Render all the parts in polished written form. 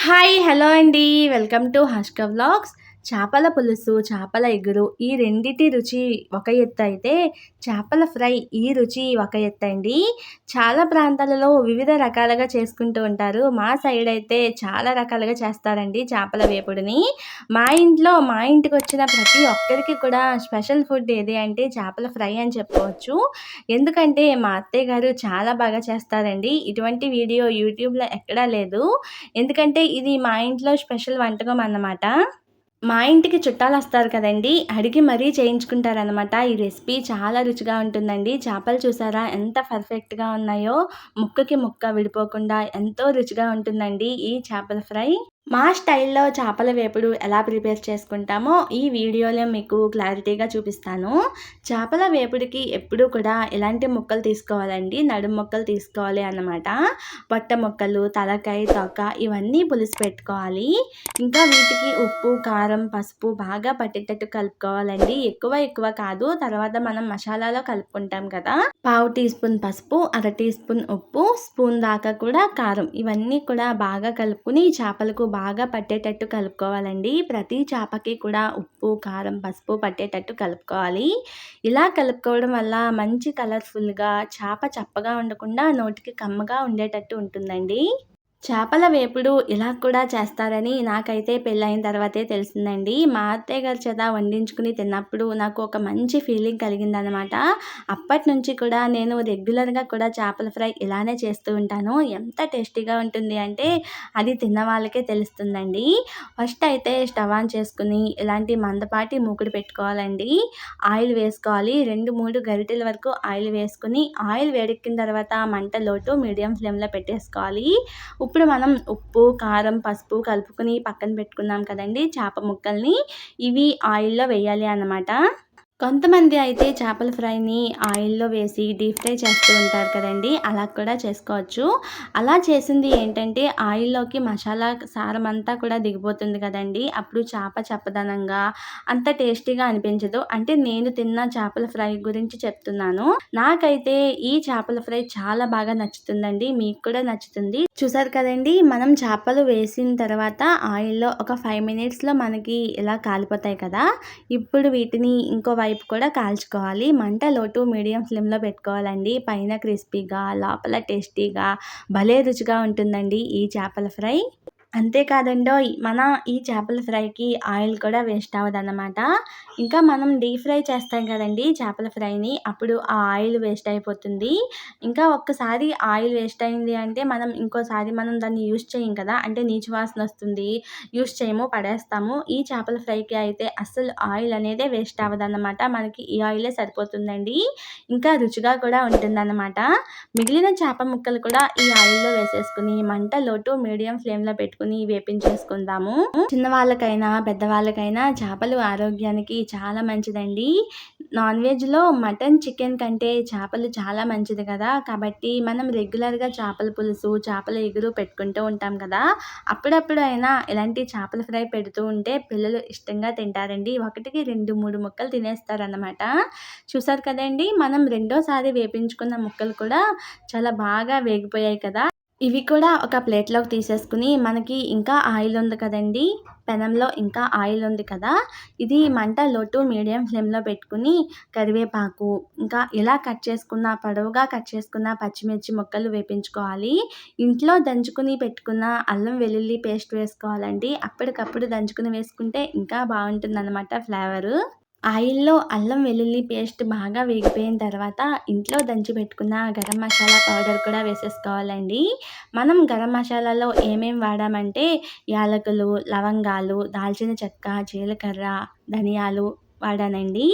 Hi! Hello అండి. Welcome to Harshika vlogs. చేపల పులుసు, చేపల ఇగురు ఈ రెండిటి రుచి ఒక ఎత్తయితే, చేపల ఫ్రై ఈ రుచి ఒక ఎత్తండి. చాలా ప్రాంతాలలో వివిధ రకాలుగా చేసుకుంటూ ఉంటారు. మా సైడ్ అయితే చాలా రకాలుగా చేస్తారండి చేపల వేపుడుని. మా ఇంటికొచ్చిన ప్రతి ఒక్కరికి కూడా స్పెషల్ ఫుడ్ ఏది అంటే చేపల ఫ్రై అని చెప్పుకోవచ్చు. ఎందుకంటే మా అత్తయ్య గారు చాలా బాగా చేస్తారండి. ఇటువంటి వీడియో యూట్యూబ్‌లో ఎక్కడా లేదు. ఎందుకంటే ఇది మా ఇంట్లో స్పెషల్ వంటకం అన్నమాట. మా ఇంటికి చుట్టాలొస్తారు కదండీ! అడిగి మరీ చేయించుకుంటారనమాట. ఈ రెసిపీ చాలా రుచిగా ఉంటుందండి. చేపలు చూసారా ఎంత పర్ఫెక్ట్‌గా ఉన్నాయో, ముక్కకి ముక్క విడిపోకుండా ఎంతో రుచిగా ఉంటుందండి ఈ చేపల ఫ్రై. మా స్టైల్‌లో చేపల వేపుడు ఎలా ప్రిపేర్ చేసుకుంటామో ఈ వీడియోలో మీకు క్లారిటీగా చూపిస్తాను. చేపల వేపుడుకి ఎప్పుడూ కూడా ఎలాంటి ముక్కలు తీసుకోవాలండి, నడుము ముక్కలు తీసుకోవాలి అన్నమాట. పొట్ట ముక్కలు, తలకాయ, తోక ఇవన్నీ పులుసు పెట్టుకోవాలి. ఇంకా వీటికి ఉప్పు, కారం, పసుపు బాగా పట్టేటట్టు కలుపుకోవాలండి. ఎక్కువ ఎక్కువ కాదు. తర్వాత మనం మసాలాలో కలుపుకుంటాం కదా! పావు టీ స్పూన్ పసుపు, అర టీ స్పూన్ ఉప్పు, స్పూన్ దాకా కూడా కారం ఇవన్నీ కూడా బాగా కలుపుకొని చేపలకు బాగా పట్టేటట్టు కలుపుకోవాలండి. ప్రతి చేపకి కూడా ఉప్పు, కారం, పసుపు పట్టేటట్టు కలుపుకోవాలి. ఇలా కలుపుకోవడం వల్ల మంచి కలర్‌ఫుల్‌గా చేప చప్పగా ఉండకుండా నోటికి కమ్మగా ఉండేటట్టు ఉంటుందండి. చేపల వేపుడు ఇలా కూడా చేస్తారని నాకైతే పెళ్ళైన తర్వాతే తెలిసిందండి. మా అత్తయ్య గారి చేత వండించుకుని తిన్నప్పుడు నాకు ఒక మంచి ఫీలింగ్ కలిగిందనమాట. అప్పటినుంచి కూడా నేను రెగ్యులర్‌గా కూడా చేపల ఫ్రై ఇలానే చేస్తూ ఉంటాను. ఎంత టేస్టీగా ఉంటుంది అంటే అది తిన్న వాళ్ళకే తెలుస్తుందండి. ఫస్ట్ అయితే స్టవ్ ఆన్ చేసుకొని ఇలాంటి మందపాటి మూకుడు పెట్టుకోవాలండి. ఆయిల్ వేసుకోవాలి. 2, 3 గరిటెల వరకు ఆయిల్ వేసుకొని ఆయిల్ వేడెక్కిన తర్వాత మంట లో టు మీడియం ఫ్లేమ్‌లో పెట్టేసుకోవాలి. ఇప్పుడు మనం ఉప్పు, కారం, పసుపు కలుపుకొని పక్కన పెట్టుకున్నాం కదండీ చేప ముక్కల్ని. ఇవి ఆయిల్‌లో వేయాలి అన్నమాట. కొంతమంది అయితే చేపల ఫ్రైని ఆయిల్‌లో వేసి డీప్ ఫ్రై చేస్తూ ఉంటారు కదండీ! అలా కూడా చేసుకోవచ్చు. అలా చేసింది ఏంటంటే ఆయిల్‌లోకి మసాలా సారం అంతా కూడా దిగిపోతుంది కదండీ! అప్పుడు చేప చప్పదనంగా అంత టేస్టీగా అనిపించదు. అంటే నేను తిన్న చేపల ఫ్రై గురించి చెప్తున్నాను. నాకైతే ఈ చేపల ఫ్రై చాలా బాగా నచ్చుతుందండి. మీకు కూడా నచ్చుతుంది. చూసారు కదండీ! మనం చేపలు వేసిన తర్వాత ఆయిల్‌లో ఒక 5 మినిట్స్‌లో మనకి ఇలా కాలిపోతాయి కదా! ఇప్పుడు వీటిని ఇంకో వైపు కూడా కాల్చుకోవాలి. మంట లో టు మీడియం ఫ్లేమ్‌లో పెట్టుకోవాలండి. పైన క్రిస్పీగా, లోపల టేస్టీగా భలే రుచిగా ఉంటుందండి ఈ చేపల ఫ్రై. అంతే కాదండోయ్! ఈ చేపల ఫ్రైకి ఆయిల్ కూడా వేస్ట్ అవ్వదన్నమాట. ఇంకా మనం డీప్ ఫ్రై చేస్తాం కదండీ చేపల ఫ్రైని, అప్పుడు ఆ ఆయిల్ వేస్ట్ అయిపోతుంది. ఇంకా ఒక్కసారి ఆయిల్ వేస్ట్ అయింది అంటే ఇంకోసారి మనం దాన్ని యూజ్ చేయం కదా! అంటే నీచు వాసన వస్తుంది. యూజ్ చేయము, పడేస్తాము. ఈ చేపల ఫ్రైకి అయితే అస్సలు ఆయిల్ అనేదే వేస్ట్ అవ్వదన్నమాట. మనకి ఈ ఆయిలే సరిపోతుందండి. ఇంకా రుచిగా కూడా ఉంటుందన్నమాట. మిగిలిన చేప ముక్కలు కూడా ఈ ఆయిల్‌లో వేసేసుకొని మంట లో టు మీడియం ఫ్లేమ్‌లో పెట్టుకొని వేపించేసుకుందాము. చిన్నవాళ్ళకైనా, పెద్దవాళ్ళకైనా చేపలు ఆరోగ్యానికి చాలా మంచిదండి. నాన్ వెజ్‌లో మటన్, చికెన్ కంటే చేపలు చాలా మంచిది కదా! కాబట్టి మనం రెగ్యులర్‌గా చేపల పులుసు, చేపల ఇగురు పెట్టుకుంటూ ఉంటాం కదా! అప్పుడప్పుడు అయినా ఇలాంటి చేపల ఫ్రై పెడుతూ ఉంటే పిల్లలు ఇష్టంగా తింటారండి. ఒకటికి 2, 3 ముక్కలు తినేస్తారనమాట. చూసారు కదండీ! మనం రెండోసారి వేపించుకున్న ముక్కలు కూడా చాలా బాగా వేగిపోయాయి కదా! ఇవి కూడా ఒక ప్లేట్‌లోకి తీసేసుకొని మనకి ఇంకా ఆయిల్ ఉంది కదండీ! పెనంలో ఇంకా ఆయిల్ ఉంది కదా! ఇది మంట లో టు మీడియం ఫ్లేమ్‌లో పెట్టుకొని కరివేపాకు, ఇంకా ఇలా పొడవుగా కట్ చేసుకున్న పచ్చిమిర్చి ముక్కలు వేపించుకోవాలి. ఇంట్లో దంచుకొని పెట్టుకున్న అల్లం వెల్లుల్లి పేస్ట్ వేసుకోవాలండి. అప్పటికప్పుడు దంచుకొని వేసుకుంటే ఇంకా బావుంటుందనమాట ఫ్లేవరు. ఆయిల్‌లో అల్లం వెల్లుల్లి పేస్ట్ బాగా వేగిపోయిన తర్వాత ఇంట్లో దంచి పెట్టుకున్న గరం మసాలా పౌడర్ కూడా వేసేసుకోవాలండి. మనం గరం మసాలాలో ఏమేమి వాడామంటే యాలకులు, లవంగాలు, దాల్చిన చెక్క, జీలకర్ర, ధనియాలు వాడానండి.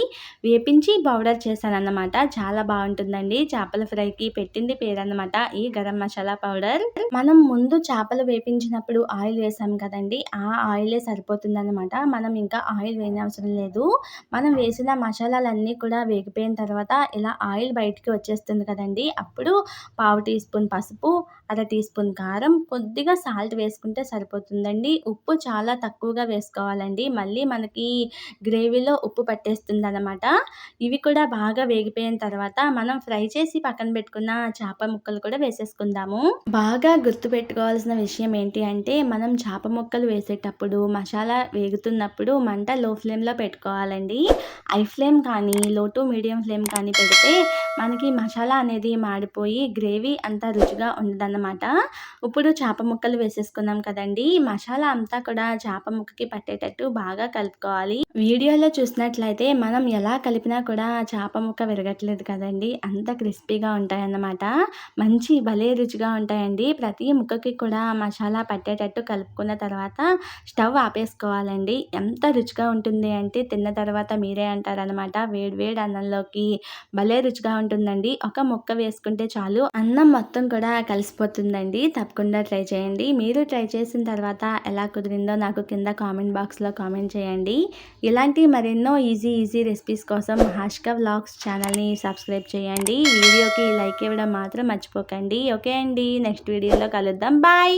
వేపించి పౌడర్ చేశానన్నమాట. చాలా బావుంటుందండి. చేపల ఫ్రైకి పెట్టింది పేరన్నమాట ఈ గరం మసాలా పౌడర్. మనం ముందు చేపలు వేపించినప్పుడు ఆయిల్ వేసాం కదండీ! ఆ ఆయిలే సరిపోతుందన్నమాట. మనం ఇంకా ఆయిల్ వేయనవసరం లేదు. మనం వేసిన మసాలాలన్నీ కూడా వేగిపోయిన తర్వాత ఇలా ఆయిల్ బయటికి వచ్చేస్తుంది కదండీ! అప్పుడు పావు టీ స్పూన్ పసుపు, అర టీ స్పూన్ కారం, కొద్దిగా సాల్ట్ వేసుకుంటే సరిపోతుందండి. ఉప్పు చాలా తక్కువగా వేసుకోవాలండి. మళ్ళీ మనకి గ్రేవీలో ఉప్పు పట్టేస్తుందనమాట. ఇవి కూడా బాగా వేగిపోయిన తర్వాత మనం ఫ్రై చేసి పక్కన పెట్టుకున్న చేప ముక్కలు కూడా వేసేసుకుందాము. బాగా గుర్తుపెట్టుకోవాల్సిన విషయం ఏంటి అంటే మనం చేప ముక్కలు వేసేటప్పుడు మసాలా వేగుతున్నప్పుడు మంట లో ఫ్లేమ్‌లో పెట్టుకోవాలండి. హై ఫ్లేమ్ కానీ, లో టు మీడియం ఫ్లేమ్ కానీ పెడితే మనకి మసాలా అనేది మాడిపోయి గ్రేవీ అంత రుచిగా ఉండదన్నమాట. ఇప్పుడు చేప ముక్కలు వేసేసుకున్నాం కదండీ! మసాలా అంతా కూడా చేప ముక్కకి పట్టేటట్టు బాగా కలుపుకోవాలి. వీడియోలో చూసినట్లయితే మనం ఎలా కలిపినా కూడా చేప ముక్క విరగట్లేదు కదండీ! అంత క్రిస్పీగా ఉంటాయన్నమాట. మంచి భలే రుచిగా ఉంటాయండి. ప్రతి ముక్కకి కూడా మసాలా పట్టేటట్టు కలుపుకున్న తర్వాత స్టవ్ ఆపేసుకోవాలండి. ఎంత రుచిగా ఉంటుంది అంటే తిన్న తర్వాత మీరే అంటారనమాట. వేడి వేడి అన్నంలోకి భలే రుచిగా ఉంటుందండి. ఒక ముక్క వేసుకుంటే చాలు అన్నం మొత్తం కూడా కలిసిపోతుందండి. తప్పకుండా ట్రై చేయండి. మీరు ట్రై చేసిన తర్వాత ఎలా కుదిరిందో నాకు కింద కామెంట్ బాక్స్‌లో కామెంట్ చేయండి. ఇలాంటి మరెన్నో ఈజీ రెసిపీస్ కోసం హాష్క వ్లాగ్స్ ఛానల్‌ని సబ్స్క్రైబ్ చేయండి. వీడియోకి లైక్ ఇవ్వడం మాత్రం మర్చిపోకండి. ఓకే అండి. నెక్స్ట్ వీడియోలో కలుద్దాం. బాయ్.